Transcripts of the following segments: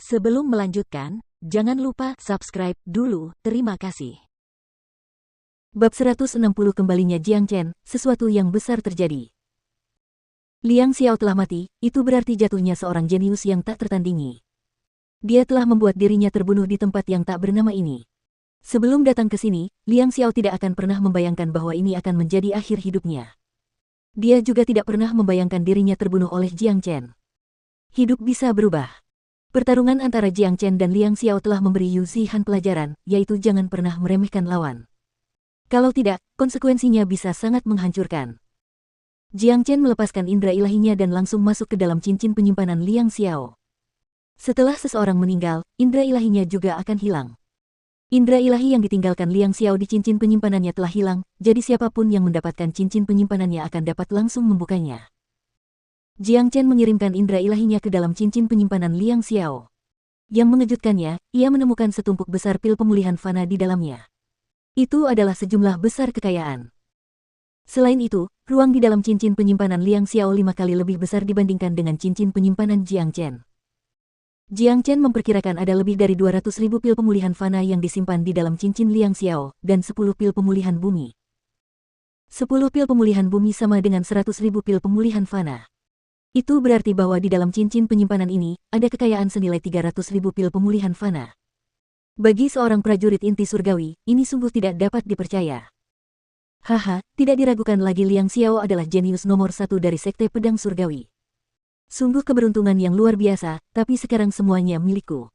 Sebelum melanjutkan, jangan lupa subscribe dulu, terima kasih. Bab 160 kembalinya Jiang Chen, sesuatu yang besar terjadi. Liang Xiao telah mati, itu berarti jatuhnya seorang jenius yang tak tertandingi. Dia telah membuat dirinya terbunuh di tempat yang tak bernama ini. Sebelum datang ke sini, Liang Xiao tidak akan pernah membayangkan bahwa ini akan menjadi akhir hidupnya. Dia juga tidak pernah membayangkan dirinya terbunuh oleh Jiang Chen. Hidup bisa berubah. Pertarungan antara Jiang Chen dan Liang Xiao telah memberi Yu Zihan pelajaran, yaitu jangan pernah meremehkan lawan. Kalau tidak, konsekuensinya bisa sangat menghancurkan. Jiang Chen melepaskan indera ilahinya dan langsung masuk ke dalam cincin penyimpanan Liang Xiao. Setelah seseorang meninggal, indera ilahinya juga akan hilang. Indera ilahi yang ditinggalkan Liang Xiao di cincin penyimpanannya telah hilang, jadi siapapun yang mendapatkan cincin penyimpanannya akan dapat langsung membukanya. Jiang Chen mengirimkan indera ilahinya ke dalam cincin penyimpanan Liang Xiao. Yang mengejutkannya, ia menemukan setumpuk besar pil pemulihan fana di dalamnya. Itu adalah sejumlah besar kekayaan. Selain itu, ruang di dalam cincin penyimpanan Liang Xiao 5 kali lebih besar dibandingkan dengan cincin penyimpanan Jiang Chen. Jiang Chen memperkirakan ada lebih dari 200.000 pil pemulihan fana yang disimpan di dalam cincin Liang Xiao, dan 10 pil pemulihan bumi. 10 pil pemulihan bumi sama dengan 100.000 pil pemulihan fana. Itu berarti bahwa di dalam cincin penyimpanan ini, ada kekayaan senilai 300.000 pil pemulihan fana. Bagi seorang prajurit inti surgawi, ini sungguh tidak dapat dipercaya. Haha, tidak diragukan lagi Liang Xiao adalah jenius nomor 1 dari Sekte Pedang Surgawi. Sungguh keberuntungan yang luar biasa, tapi sekarang semuanya milikku.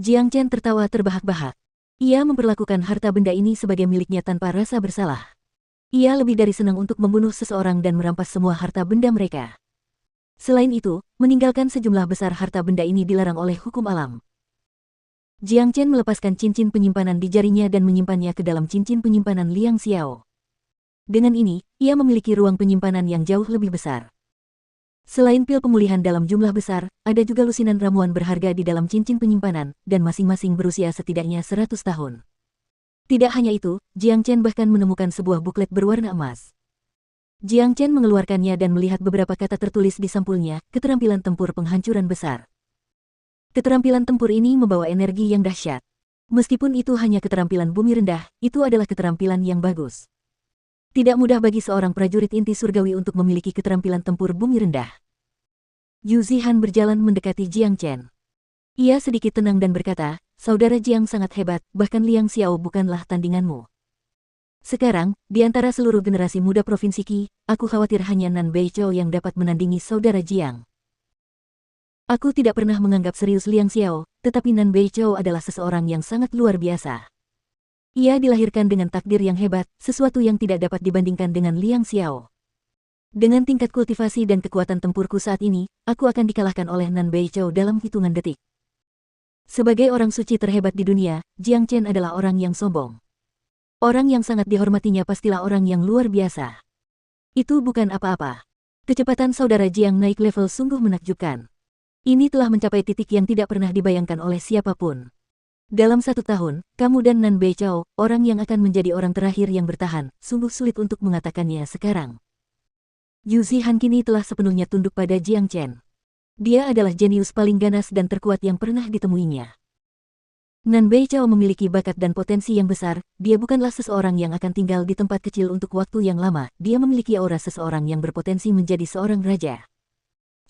Jiang Chen tertawa terbahak-bahak. Ia memperlakukan harta benda ini sebagai miliknya tanpa rasa bersalah. Ia lebih dari senang untuk membunuh seseorang dan merampas semua harta benda mereka. Selain itu, meninggalkan sejumlah besar harta benda ini dilarang oleh hukum alam. Jiang Chen melepaskan cincin penyimpanan di jarinya dan menyimpannya ke dalam cincin penyimpanan Liang Xiao. Dengan ini, ia memiliki ruang penyimpanan yang jauh lebih besar. Selain pil pemulihan dalam jumlah besar, ada juga lusinan ramuan berharga di dalam cincin penyimpanan, dan masing-masing berusia setidaknya 100 tahun. Tidak hanya itu, Jiang Chen bahkan menemukan sebuah buklet berwarna emas. Jiang Chen mengeluarkannya dan melihat beberapa kata tertulis di sampulnya, keterampilan tempur penghancuran besar. Keterampilan tempur ini membawa energi yang dahsyat. Meskipun itu hanya keterampilan bumi rendah, itu adalah keterampilan yang bagus. Tidak mudah bagi seorang prajurit inti surgawi untuk memiliki keterampilan tempur bumi rendah. Yu Zihan berjalan mendekati Jiang Chen. Ia sedikit tenang dan berkata, "Saudara Jiang sangat hebat, bahkan Liang Xiao bukanlah tandinganmu. Sekarang, di antara seluruh generasi muda Provinsi Qi, aku khawatir hanya Nan Beichou yang dapat menandingi saudara Jiang. Aku tidak pernah menganggap serius Liang Xiao, tetapi Nan Beichou adalah seseorang yang sangat luar biasa. Ia dilahirkan dengan takdir yang hebat, sesuatu yang tidak dapat dibandingkan dengan Liang Xiao. Dengan tingkat kultivasi dan kekuatan tempurku saat ini, aku akan dikalahkan oleh Nan Beichou dalam hitungan detik." Sebagai orang suci terhebat di dunia, Jiang Chen adalah orang yang sombong. Orang yang sangat dihormatinya pastilah orang yang luar biasa. Itu bukan apa-apa. Kecepatan saudara Jiang naik level sungguh menakjubkan. Ini telah mencapai titik yang tidak pernah dibayangkan oleh siapapun. Dalam 1 tahun, kamu dan Nan Beichou, orang yang akan menjadi orang terakhir yang bertahan, sungguh sulit untuk mengatakannya sekarang. Yu Zihan kini telah sepenuhnya tunduk pada Jiang Chen. Dia adalah jenius paling ganas dan terkuat yang pernah ditemuinya. Nan Beichou memiliki bakat dan potensi yang besar, dia bukanlah seseorang yang akan tinggal di tempat kecil untuk waktu yang lama, dia memiliki aura seseorang yang berpotensi menjadi seorang raja.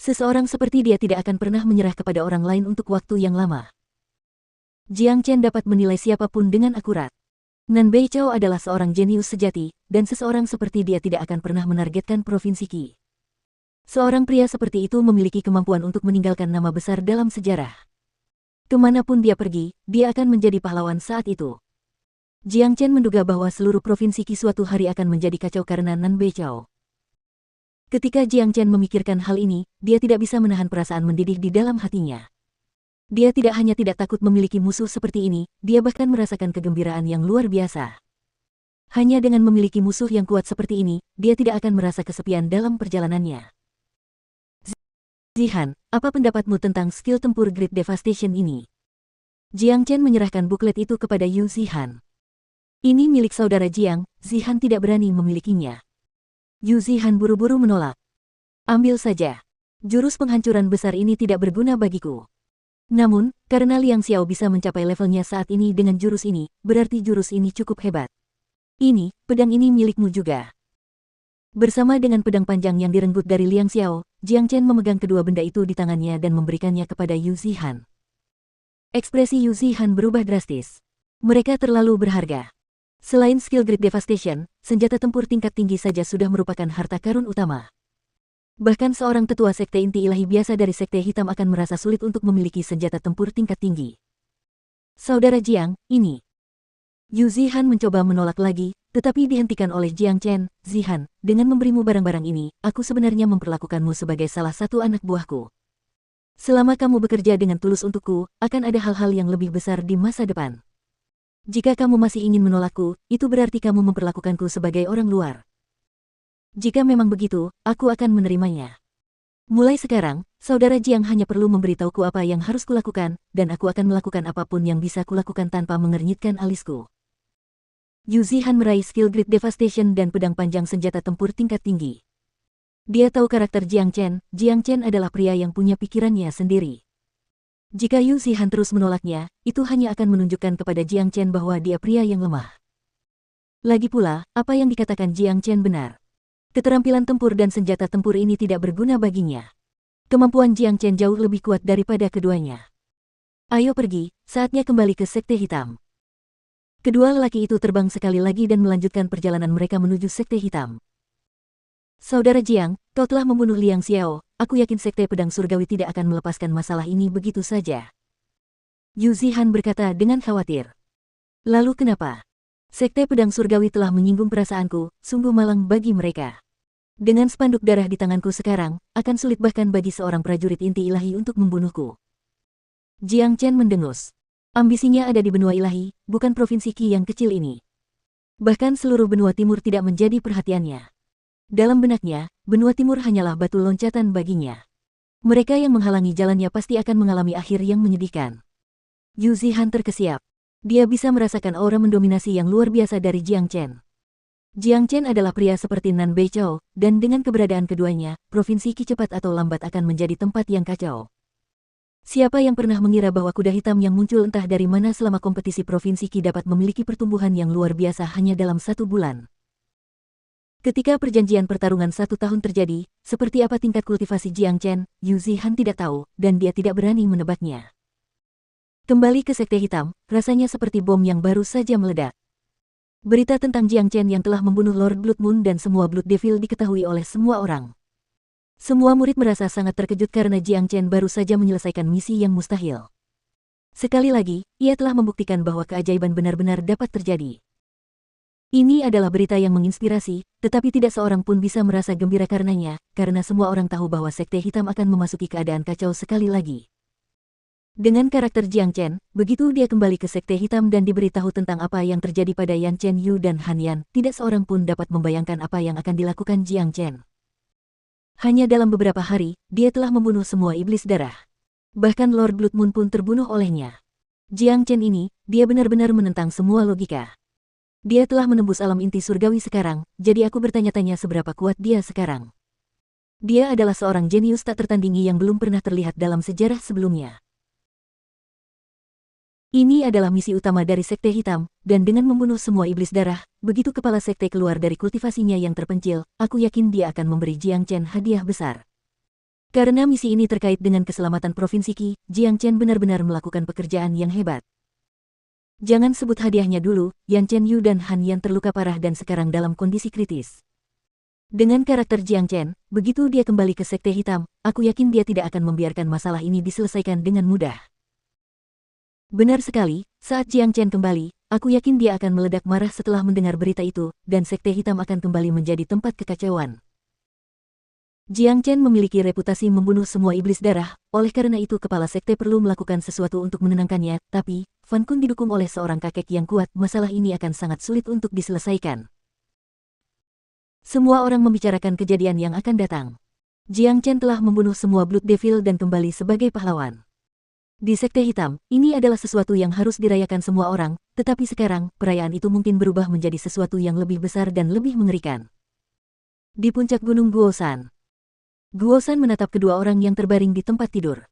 Seseorang seperti dia tidak akan pernah menyerah kepada orang lain untuk waktu yang lama. Jiang Chen dapat menilai siapapun dengan akurat. Nan Beichou adalah seorang jenius sejati, dan seseorang seperti dia tidak akan pernah menargetkan Provinsi Qi. Seorang pria seperti itu memiliki kemampuan untuk meninggalkan nama besar dalam sejarah. Kemanapun dia pergi, dia akan menjadi pahlawan saat itu. Jiang Chen menduga bahwa seluruh Provinsi Qi suatu hari akan menjadi kacau karena Nan Beichou. Ketika Jiang Chen memikirkan hal ini, dia tidak bisa menahan perasaan mendidih di dalam hatinya. Dia tidak hanya tidak takut memiliki musuh seperti ini, dia bahkan merasakan kegembiraan yang luar biasa. Hanya dengan memiliki musuh yang kuat seperti ini, dia tidak akan merasa kesepian dalam perjalanannya. Zihan, apa pendapatmu tentang skill tempur Great Devastation ini? Jiang Chen menyerahkan buklet itu kepada Yu Zihan. Ini milik saudara Jiang, Zihan tidak berani memilikinya. Yu Zihan buru-buru menolak. Ambil saja. Jurus penghancuran besar ini tidak berguna bagiku. Namun, karena Liang Xiao bisa mencapai levelnya saat ini dengan jurus ini, berarti jurus ini cukup hebat. Ini, pedang ini milikmu juga. Bersama dengan pedang panjang yang direnggut dari Liang Xiao, Jiang Chen memegang kedua benda itu di tangannya dan memberikannya kepada Yu Zihan. Ekspresi Yu Zihan berubah drastis. Mereka terlalu berharga. Selain skill Great Devastation, senjata tempur tingkat tinggi saja sudah merupakan harta karun utama. Bahkan seorang tetua sekte inti ilahi biasa dari sekte hitam akan merasa sulit untuk memiliki senjata tempur tingkat tinggi. Saudara Jiang, ini. Yu Zihan mencoba menolak lagi, tetapi dihentikan oleh Jiang Chen. Zihan, dengan memberimu barang-barang ini, aku sebenarnya memperlakukanmu sebagai salah satu anak buahku. Selama kamu bekerja dengan tulus untukku, akan ada hal-hal yang lebih besar di masa depan. Jika kamu masih ingin menolakku, itu berarti kamu memperlakukanku sebagai orang luar. Jika memang begitu, aku akan menerimanya. Mulai sekarang, saudara Jiang hanya perlu memberitahuku apa yang harus kulakukan, dan aku akan melakukan apapun yang bisa kulakukan tanpa mengernyitkan alisku. Yu Zihan meraih skill Great Devastation dan pedang panjang senjata tempur tingkat tinggi. Dia tahu karakter Jiang Chen adalah pria yang punya pikirannya sendiri. Jika Yu Zihan terus menolaknya, itu hanya akan menunjukkan kepada Jiang Chen bahwa dia pria yang lemah. Lagi pula, apa yang dikatakan Jiang Chen benar. Keterampilan tempur dan senjata tempur ini tidak berguna baginya. Kemampuan Jiang Chen jauh lebih kuat daripada keduanya. Ayo pergi, saatnya kembali ke Sekte Hitam. Kedua lelaki itu terbang sekali lagi dan melanjutkan perjalanan mereka menuju Sekte Hitam. Saudara Jiang, kau telah membunuh Liang Xiao, aku yakin Sekte Pedang Surgawi tidak akan melepaskan masalah ini begitu saja. Yu Zihan berkata dengan khawatir. Lalu kenapa? Sekte Pedang Surgawi telah menyinggung perasaanku, sungguh malang bagi mereka. Dengan spanduk darah di tanganku sekarang, akan sulit bahkan bagi seorang prajurit inti ilahi untuk membunuhku. Jiang Chen mendengus. Ambisinya ada di benua ilahi, bukan provinsi Qi yang kecil ini. Bahkan seluruh benua timur tidak menjadi perhatiannya. Dalam benaknya, benua timur hanyalah batu loncatan baginya. Mereka yang menghalangi jalannya pasti akan mengalami akhir yang menyedihkan. Yu Zihan terkesiap. Dia bisa merasakan aura mendominasi yang luar biasa dari Jiang Chen. Jiang Chen adalah pria seperti Nan Beichou, dan dengan keberadaan keduanya, provinsi Qi cepat atau lambat akan menjadi tempat yang kacau. Siapa yang pernah mengira bahwa kuda hitam yang muncul entah dari mana selama kompetisi provinsi Qi dapat memiliki pertumbuhan yang luar biasa hanya dalam 1 bulan? Ketika perjanjian pertarungan 1 tahun terjadi, seperti apa tingkat kultivasi Jiang Chen, Yu Zihan tidak tahu, dan dia tidak berani menebaknya. Kembali ke Sekte Hitam, rasanya seperti bom yang baru saja meledak. Berita tentang Jiang Chen yang telah membunuh Lord Blood Moon dan semua Blood Devil diketahui oleh semua orang. Semua murid merasa sangat terkejut karena Jiang Chen baru saja menyelesaikan misi yang mustahil. Sekali lagi, ia telah membuktikan bahwa keajaiban benar-benar dapat terjadi. Ini adalah berita yang menginspirasi, tetapi tidak seorang pun bisa merasa gembira karenanya, karena semua orang tahu bahwa Sekte Hitam akan memasuki keadaan kacau sekali lagi. Dengan karakter Jiang Chen, begitu dia kembali ke Sekte Hitam dan diberitahu tentang apa yang terjadi pada Yan Chen Yu dan Han Yan, tidak seorang pun dapat membayangkan apa yang akan dilakukan Jiang Chen. Hanya dalam beberapa hari, dia telah membunuh semua iblis darah. Bahkan Lord Blood Moon pun terbunuh olehnya. Jiang Chen ini, dia benar-benar menentang semua logika. Dia telah menembus alam inti surgawi sekarang, jadi aku bertanya-tanya seberapa kuat dia sekarang. Dia adalah seorang jenius tak tertandingi yang belum pernah terlihat dalam sejarah sebelumnya. Ini adalah misi utama dari Sekte Hitam, dan dengan membunuh semua iblis darah, begitu kepala sekte keluar dari kultivasinya yang terpencil, aku yakin dia akan memberi Jiang Chen hadiah besar. Karena misi ini terkait dengan keselamatan Provinsi Qi, Jiang Chen benar-benar melakukan pekerjaan yang hebat. Jangan sebut hadiahnya dulu, Yan Chen Yu dan Han Yan terluka parah dan sekarang dalam kondisi kritis. Dengan karakter Jiang Chen, begitu dia kembali ke Sekte Hitam, aku yakin dia tidak akan membiarkan masalah ini diselesaikan dengan mudah. Benar sekali, saat Jiang Chen kembali, aku yakin dia akan meledak marah setelah mendengar berita itu, dan Sekte Hitam akan kembali menjadi tempat kekacauan. Jiang Chen memiliki reputasi membunuh semua iblis darah, oleh karena itu kepala sekte perlu melakukan sesuatu untuk menenangkannya, tapi, Fan Kun didukung oleh seorang kakek yang kuat, masalah ini akan sangat sulit untuk diselesaikan. Semua orang membicarakan kejadian yang akan datang. Jiang Chen telah membunuh semua Blood Devil dan kembali sebagai pahlawan. Di Sekte Hitam, ini adalah sesuatu yang harus dirayakan semua orang, tetapi sekarang, perayaan itu mungkin berubah menjadi sesuatu yang lebih besar dan lebih mengerikan. Di puncak Gunung Guosan, Guosan menatap kedua orang yang terbaring di tempat tidur.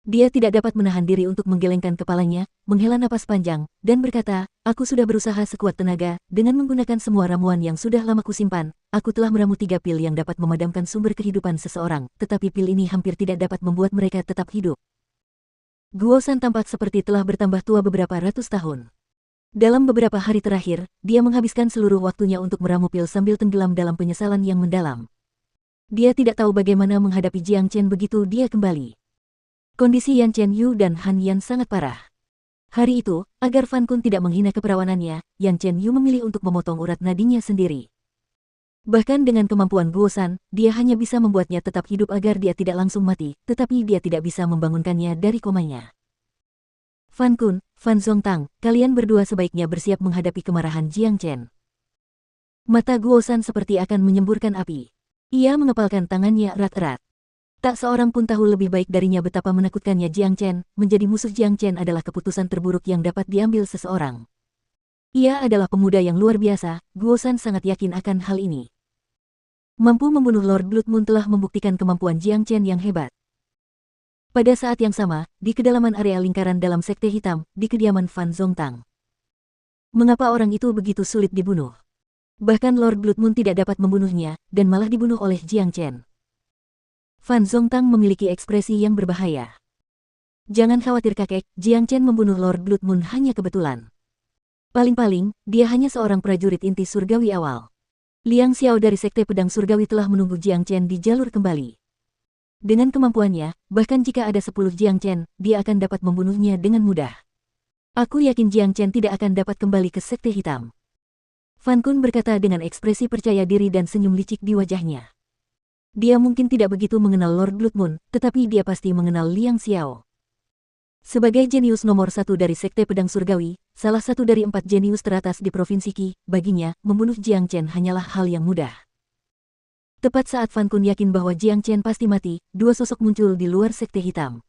Dia tidak dapat menahan diri untuk menggelengkan kepalanya, menghela napas panjang, dan berkata, aku sudah berusaha sekuat tenaga, dengan menggunakan semua ramuan yang sudah lama kusimpan, aku telah meramu 3 pil yang dapat memadamkan sumber kehidupan seseorang, tetapi pil ini hampir tidak dapat membuat mereka tetap hidup. Guo San tampak seperti telah bertambah tua beberapa ratus tahun. Dalam beberapa hari terakhir, dia menghabiskan seluruh waktunya untuk meramu pil sambil tenggelam dalam penyesalan yang mendalam. Dia tidak tahu bagaimana menghadapi Jiang Chen begitu dia kembali. Kondisi Yan Chen Yu dan Han Yan sangat parah. Hari itu, agar Fan Kun tidak menghina keperawanannya, Yan Chen Yu memilih untuk memotong urat nadinya sendiri. Bahkan dengan kemampuan Guo San, dia hanya bisa membuatnya tetap hidup agar dia tidak langsung mati, tetapi dia tidak bisa membangunkannya dari komanya. Fan Kun, Fan Zongtang, kalian berdua sebaiknya bersiap menghadapi kemarahan Jiang Chen. Mata Guo San seperti akan menyemburkan api. Ia mengepalkan tangannya erat-erat. Tak seorang pun tahu lebih baik darinya betapa menakutkannya Jiang Chen. Menjadi musuh Jiang Chen adalah keputusan terburuk yang dapat diambil seseorang. Ia adalah pemuda yang luar biasa, Guo San sangat yakin akan hal ini. Mampu membunuh Lord Blood Moon telah membuktikan kemampuan Jiang Chen yang hebat. Pada saat yang sama, di kedalaman area lingkaran dalam Sekte Hitam, di kediaman Fan Zongtang. Mengapa orang itu begitu sulit dibunuh? Bahkan Lord Blood Moon tidak dapat membunuhnya, dan malah dibunuh oleh Jiang Chen. Fan Zongtang memiliki ekspresi yang berbahaya. Jangan khawatir kakek, Jiang Chen membunuh Lord Blood Moon hanya kebetulan. Paling-paling, dia hanya seorang prajurit inti surgawi awal. Liang Xiao dari Sekte Pedang Surgawi telah menunggu Jiang Chen di jalur kembali. Dengan kemampuannya, bahkan jika ada 10 Jiang Chen, dia akan dapat membunuhnya dengan mudah. Aku yakin Jiang Chen tidak akan dapat kembali ke Sekte Hitam. Fan Kun berkata dengan ekspresi percaya diri dan senyum licik di wajahnya. Dia mungkin tidak begitu mengenal Lord Blood Moon, tetapi dia pasti mengenal Liang Xiao. Sebagai jenius nomor 1 dari Sekte Pedang Surgawi, salah satu dari 4 jenius teratas di Provinsi Qi, baginya, membunuh Jiang Chen hanyalah hal yang mudah. Tepat saat Fan Kun yakin bahwa Jiang Chen pasti mati, dua sosok muncul di luar Sekte Hitam.